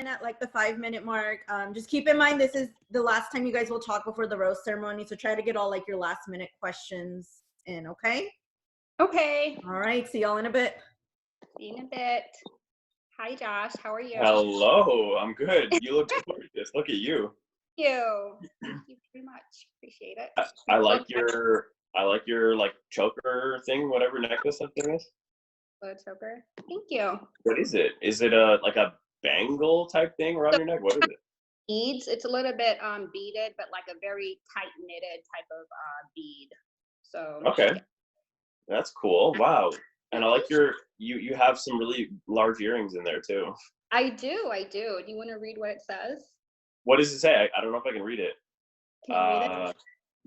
in at like the 5-minute mark. Just keep in mind, this is the last time you guys will talk before the rose ceremony. So try to get all like your last minute questions in, okay? Okay. All right. See y'all in a bit. See you in a bit. Hi, Josh. How are you? Hello. I'm good. You look gorgeous. Look at you. Thank you. Thank you very much. Appreciate it. I like your like choker thing, whatever necklace that thing is. Blood choker. Thank you. What is it? Is it a bangle type thing around your neck? What is it? Beads. It's a little bit beaded, but like a very tight knitted type of bead. So okay, that's cool. Wow. And I like you have some really large earrings in there too. I do. Do you want to read what it says? What does it say? I don't know if I can read it. Can you read it?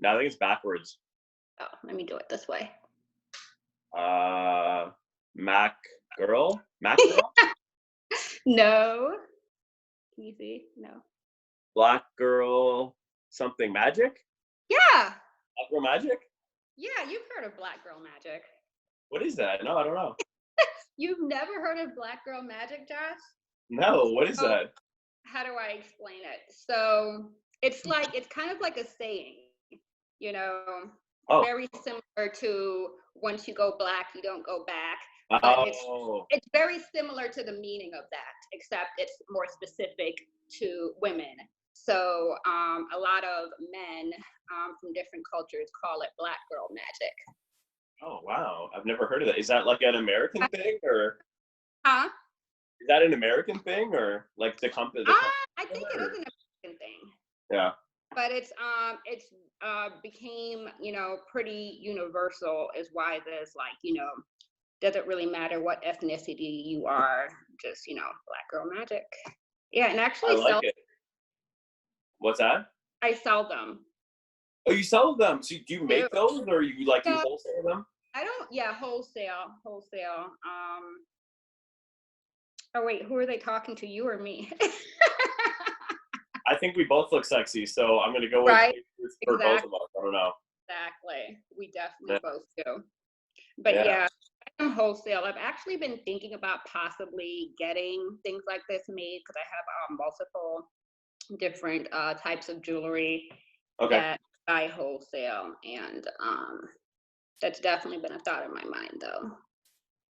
No, I think it's backwards. Oh, let me do it this way. Mac girl? No. Can you see? No. Black girl something magic? Yeah. Black girl magic? Yeah, you've heard of Black Girl Magic. What is that? No, I don't know. You've never heard of Black Girl Magic, Josh? No, what is that? How do I explain it? So it's kind of like a saying, you know, very similar to once you go black, you don't go back. But it's very similar to the meaning of that, except it's more specific to women. So a lot of men from different cultures call it Black Girl Magic. Oh, wow. I've never heard of that. Is that like an American thing or? Huh? Is that an American thing or like the company? I think it is an American thing. Yeah. But it's became, pretty universal is why there's like, doesn't really matter what ethnicity you are, just, Black Girl Magic. Yeah, and actually I like it. What's that? I sell them. Oh, you sell them? So do you make those or you like you wholesale them? I don't, wholesale. Oh wait, who are they talking to, you or me? I think we both look sexy, so I'm gonna go with for both of us. I don't know. Exactly. We definitely both do. But yeah, I'm wholesale. I've actually been thinking about possibly getting things like this made because I have multiple different types of jewelry that I wholesale, and that's definitely been a thought in my mind though.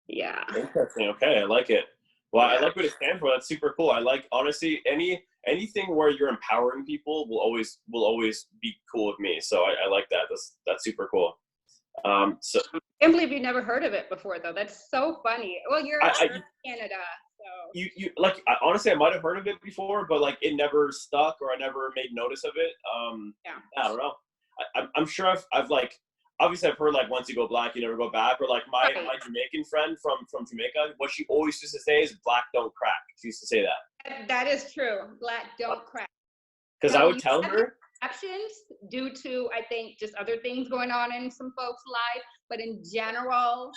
Yeah. Interesting. Okay, I like it. Well, I like what it stands for. That's super cool. I like, honestly, anything where you're empowering people will always be cool with me. So I like that. That's super cool. So I can't believe you've never heard of it before though. That's so funny. Well, you're in Canada, so you like honestly I might have heard of it before, but like it never stuck or I never made notice of it. I don't know. I'm sure I've like obviously I've heard like once you go black you never go back, or like my Jamaican friend from Jamaica, what she always used to say is black don't crack. She used to say that. That is true. Black don't crack. Because I would tell her exceptions due to I think just other things going on in some folks' life, but in general,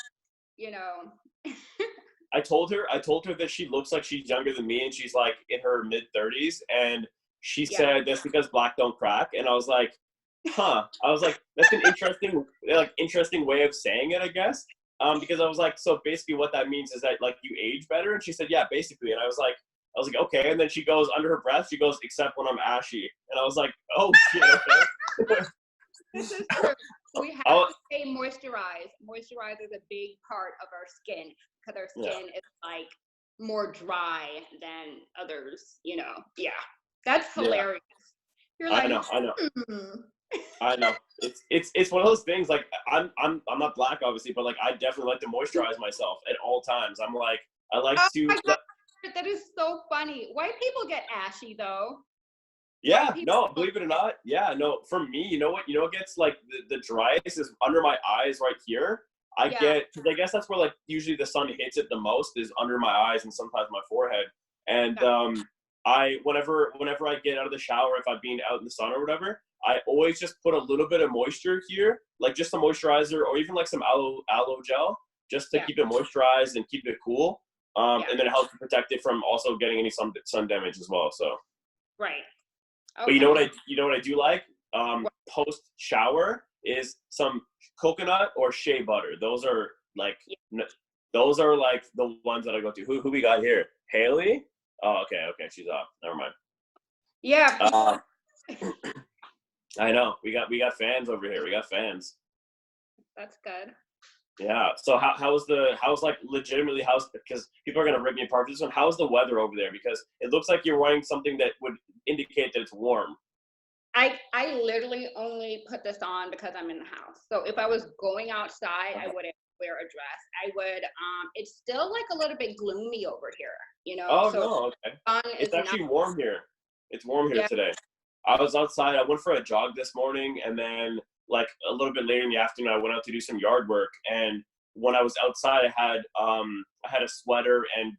I told her that she looks like she's younger than me and she's like in her mid-30s, and she said that's because black don't crack, and I was like, huh. I was like, that's an interesting way of saying it, I guess. Because I was like, so basically what that means is that like you age better, and she said, yeah, basically, and I was like, okay, and then she goes under her breath, she goes, except when I'm ashy, and I was like, oh shit, okay. This is true. We have to stay moisturized. Moisturizer is a big part of our skin because our skin is like more dry than others. Yeah, that's hilarious. You're like, I know. I know. It's one of those things. Like I'm not black, obviously, but like I definitely like to moisturize myself at all times. I'm like I like to. That is so funny. White people get ashy though. Yeah, no, believe it or not. Yeah, no, for me, you know what gets like the driest is under my eyes right here. I get, because I guess that's where like usually the sun hits it the most is under my eyes and sometimes my forehead. And whenever I get out of the shower, if I'm being out in the sun or whatever, I always just put a little bit of moisture here, like just a moisturizer or even like some aloe gel, just to keep it moisturized and keep it cool. And then it helps to protect it from also getting any sun damage as well. So. Right. Okay. But you know what I do like? Post shower is some coconut or shea butter. Those are like the ones that I go to. Who we got here? Haley? Oh, okay, she's off. Never mind. Yeah. I know. We got fans over here. We got fans. That's good. Yeah. So how's legitimately because people are gonna rip me apart for this one. How's the weather over there? Because it looks like you're wearing something that would indicate that it's warm. I literally only put this on because I'm in the house. So if I was going outside, I wouldn't wear a dress. I would it's still like a little bit gloomy over here, you know. Oh so no, okay. It's actually warm here. It's warm here today. I was outside. I went for a jog this morning, and then like a little bit later in the afternoon, I went out to do some yard work. And when I was outside, I had a sweater and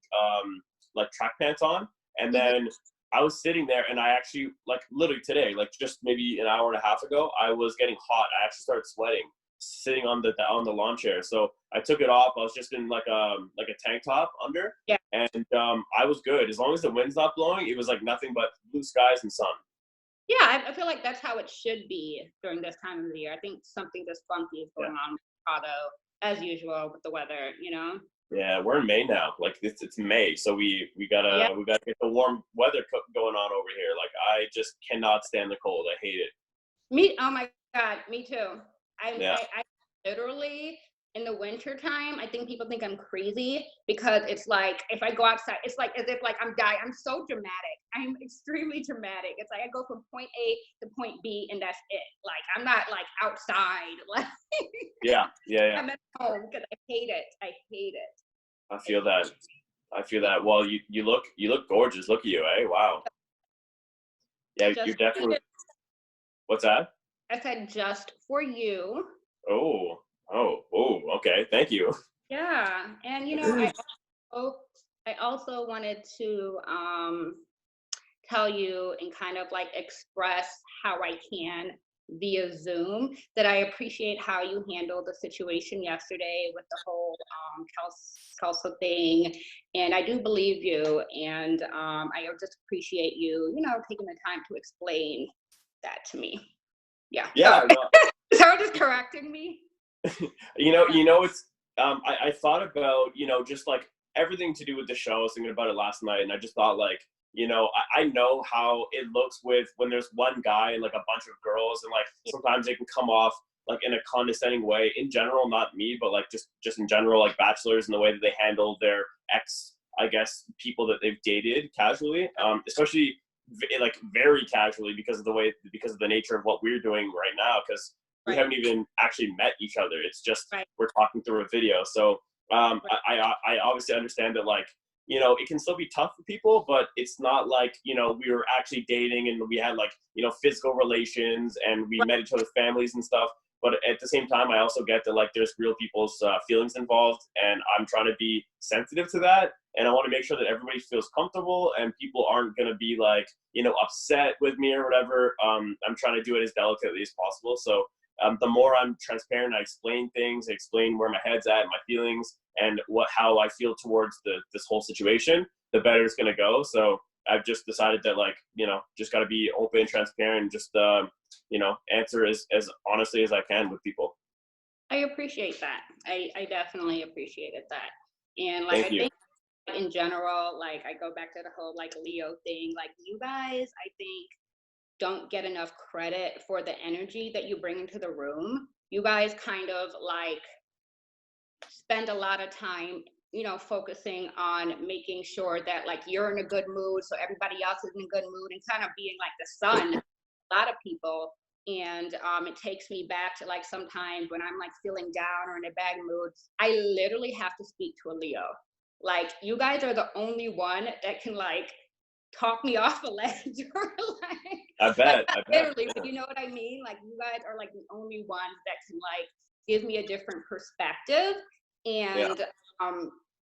like track pants on, and then I was sitting there, and I actually, like, literally today, like just maybe an hour and a half ago, I was getting hot. I actually started sweating sitting on the lawn chair. So I took it off. I was just in like a tank top under, and I was good as long as the wind's not blowing. It was like nothing but blue skies and sun. Yeah, I feel like that's how it should be during this time of the year. I think something just funky is going on with Colorado, as usual with the weather, you know. Yeah, we're in May now. Like it's May, so we gotta get the warm weather going on over here. Like I just cannot stand the cold. I hate it. Oh my God, me too. I literally in the winter time, I think people think I'm crazy because it's like if I go outside, it's like as if like I'm dying. I'm so dramatic. I'm extremely dramatic. It's like I go from point A to point B and that's it. Like I'm not like outside. Like yeah. I'm at home because I hate it. I hate it. I feel that. Well, you look gorgeous. Look at you, eh? Wow. Yeah, you're definitely. What's that? I said just for you. Oh, okay. Thank you. Yeah, and you know, I also wanted to tell you and kind of like express how I can via Zoom that I appreciate how you handled the situation yesterday with the whole Kelso thing, and I do believe you, and I just appreciate you, you know, taking the time to explain that to me. Yeah. So just correcting me. You know, it's I thought about, you know, just like everything to do with the show. I was thinking about it last night, and I just thought, like, you know, I know how it looks with when there's one guy and like a bunch of girls, and like sometimes they can come off like in a condescending way. In general, not me, but like just in general, like bachelors and the way that they handle their ex, I guess, people that they've dated casually, especially like very casually because of the nature of what we're doing right now, because we haven't even actually met each other. It's just we're talking through a video. So I obviously understand that, like, you know, it can still be tough for people, but it's not like, you know, we were actually dating and we had like, you know, physical relations and we met each other's families and stuff. But at the same time, I also get that like there's real people's feelings involved, and I'm trying to be sensitive to that. And I want to make sure that everybody feels comfortable and people aren't going to be like, you know, upset with me or whatever. I'm trying to do it as delicately as possible. So the more I'm transparent, I explain things, I explain where my head's at, my feelings, and how I feel towards this whole situation, the better it's going to go. So I've just decided that, like, you know, just got to be open and transparent and just, you know, answer as honestly as I can with people. I appreciate that. I definitely appreciated that. And like, I think in general, like I go back to the whole like Leo thing, like you guys, I think don't get enough credit for the energy that you bring into the room. You guys kind of like spend a lot of time, you know, focusing on making sure that like you're in a good mood, so everybody else is in a good mood, and kind of being like the sun, a lot of people. And it takes me back to like sometimes when I'm like feeling down or in a bad mood, I literally have to speak to a Leo. Like you guys are the only one that can like talk me off a ledge or like I bet literally, but you know what I mean? Like you guys are like the only ones that can like give me a different perspective and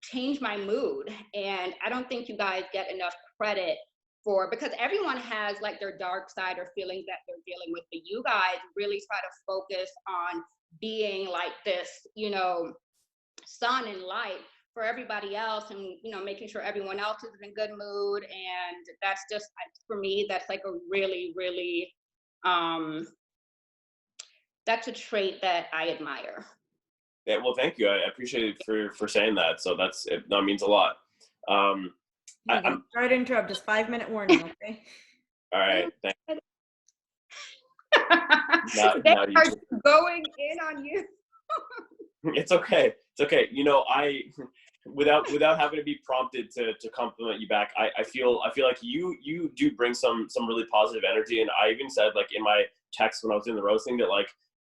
change my mood. And I don't think you guys get enough credit for, because everyone has like their dark side or feelings that they're dealing with, but you guys really try to focus on being like this, you know, sun and light for everybody else, and you know, making sure everyone else is in a good mood. And that's just, for me, that's like a really that's a trait that I admire. Yeah, well, thank you. I appreciate it for saying that. So that means a lot. I'm sorry to interrupt. Just 5-minute warning, okay? all right. Thanks. They are going in on you. It's okay. It's okay. You know, without having to be prompted to compliment you back, I feel like you do bring some really positive energy. And I even said, like, in my text when I was doing the roasting, that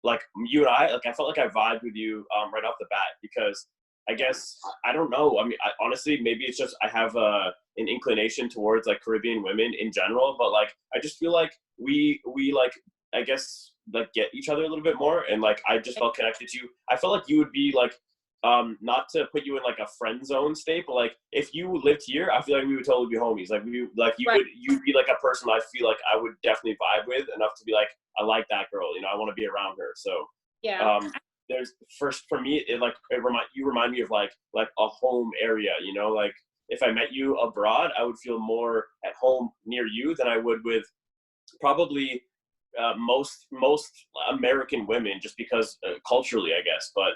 like you and I felt like I vibed with you right off the bat, because I guess, I don't know. I mean, honestly, maybe it's just I have an inclination towards like Caribbean women in general, but like I just feel like we like, I guess, like, get each other a little bit more, and like I just felt connected to you. I felt like you would be like, not to put you in like a friend zone state, but like if you lived here, I feel like we would totally be homies. Like you'd be like a person I feel like I would definitely vibe with enough to be like, I like that girl, you know, I want to be around her. So yeah. There's, first for me, you remind me of like a home area, you know, like if I met you abroad, I would feel more at home near you than I would with probably most American women, just because culturally, I guess. But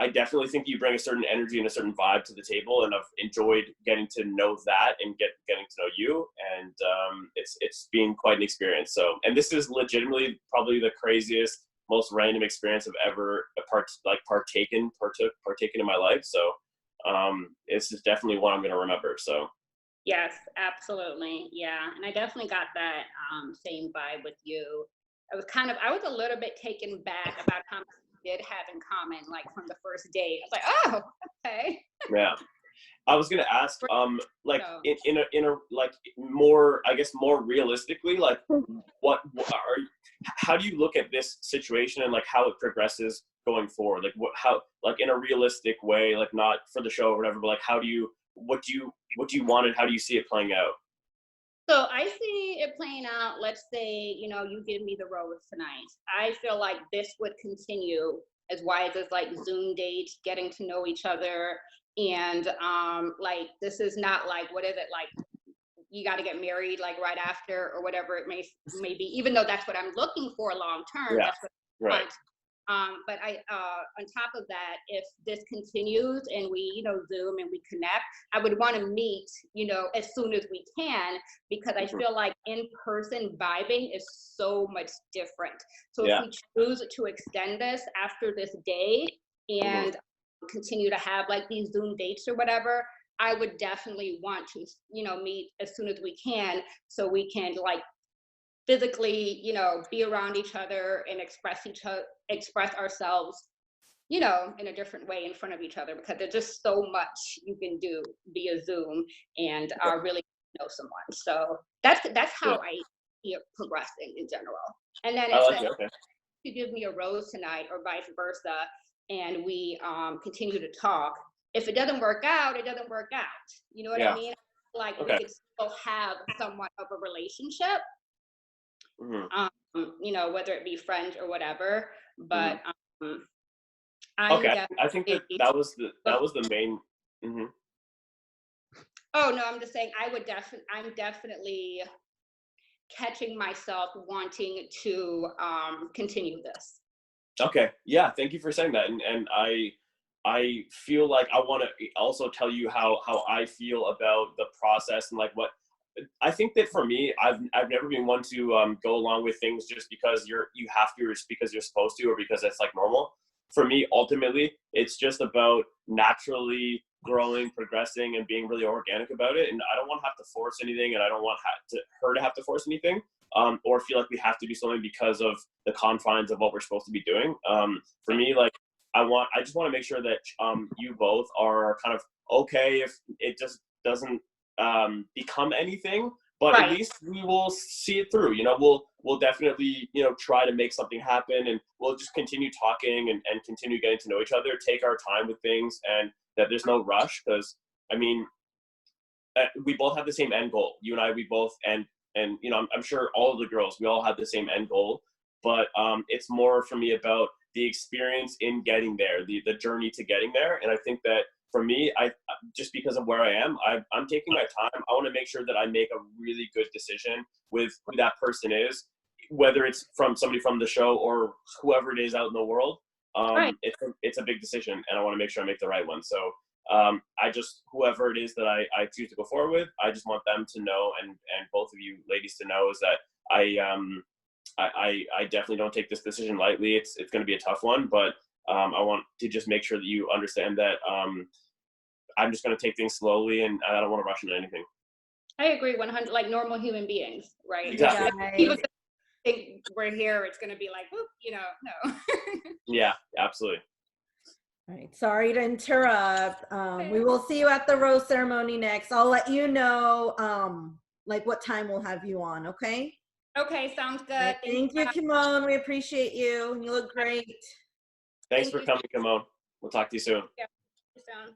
I definitely think you bring a certain energy and a certain vibe to the table, and I've enjoyed getting to know that and getting to know you, and it's been quite an experience. So, and this is legitimately probably the craziest, most random experience I've ever partaken in my life. So, it's just definitely one I'm going to remember. So. Yes, absolutely. Yeah. And I definitely got that same vibe with you. I was a little bit taken back about how much we did have in common, like from the first date. I was like, oh, okay. Yeah. I was gonna ask, like, in a like more, I guess, more realistically, like, how do you look at this situation and like how it progresses going forward? Like, how, like, in a realistic way, like not for the show or whatever, but like, what do you want and how do you see it playing out? So I see it playing out. Let's say, you know, you give me the rose tonight. I feel like this would continue as wide as like Zoom dates, getting to know each other. And like, this is not like, what is it, like, you got to get married like right after or whatever it may be, even though that's what I'm looking for long term. Yeah. That's what I want. But on top of that, if this continues and we, you know, Zoom and we connect, I would want to meet, you know, as soon as we can, because I feel like in-person vibing is so much different. So if we choose to extend this after this day and continue to have like these Zoom dates or whatever, I would definitely want to, you know, meet as soon as we can, so we can like physically, you know, be around each other and express ourselves, you know, in a different way in front of each other, because there's just so much you can do via Zoom and really know someone. So that's how I see it progressing in general. And then if you give me a rose tonight or vice versa, and we continue to talk, if it doesn't work out, it doesn't work out. You know what I mean? Like, we could still have somewhat of a relationship. You know, whether it be friends or whatever, but I think that was the main. Oh no, I'm just saying I'm definitely catching myself wanting to continue this. Okay, yeah, thank you for saying that, and I feel like I want to also tell you how I feel about the process, and like what I think that for me, I've never been one to go along with things just because you have to, or just because you're supposed to, or because it's like normal. For me, ultimately, it's just about naturally growing, progressing, and being really organic about it. And I don't want to have to force anything, and I don't want her to have to force anything, or feel like we have to do something because of the confines of what we're supposed to be doing. For me, like, I just want to make sure that you both are kind of okay if it just doesn't become anything, but at least we will see it through. You know, we'll definitely, you know, try to make something happen, and we'll just continue talking and continue getting to know each other, take our time with things, and that there's no rush, because I mean, we both have the same end goal. You and I, we both, and you know, I'm sure all of the girls, we all have the same end goal, but it's more for me about the experience in getting there, the journey to getting there. And I think that for me, I just because of where I am, I'm taking my time. I want to make sure that I make a really good decision with who that person is, whether it's from somebody from the show or whoever it is out in the world. It's a big decision, and I want to make sure I make the right one. So I just, whoever it is that I choose to go forward with, I just want them to know, and both of you ladies to know, is that I definitely don't take this decision lightly. It's going to be a tough one, but I want to just make sure that you understand that I'm just going to take things slowly, and I don't want to rush into anything. I agree 100, like normal human beings, right? Exactly. People think we're here, it's going to be like, whoop, you know, no. Yeah, absolutely. All right, sorry to interrupt. We will see you at the rose ceremony next. I'll let you know like what time we'll have you on, okay? Okay, sounds good. Right, thank you, Kemone. We appreciate you. You look great. Thanks for coming, Kemone. We'll talk to you soon. Yeah, soon.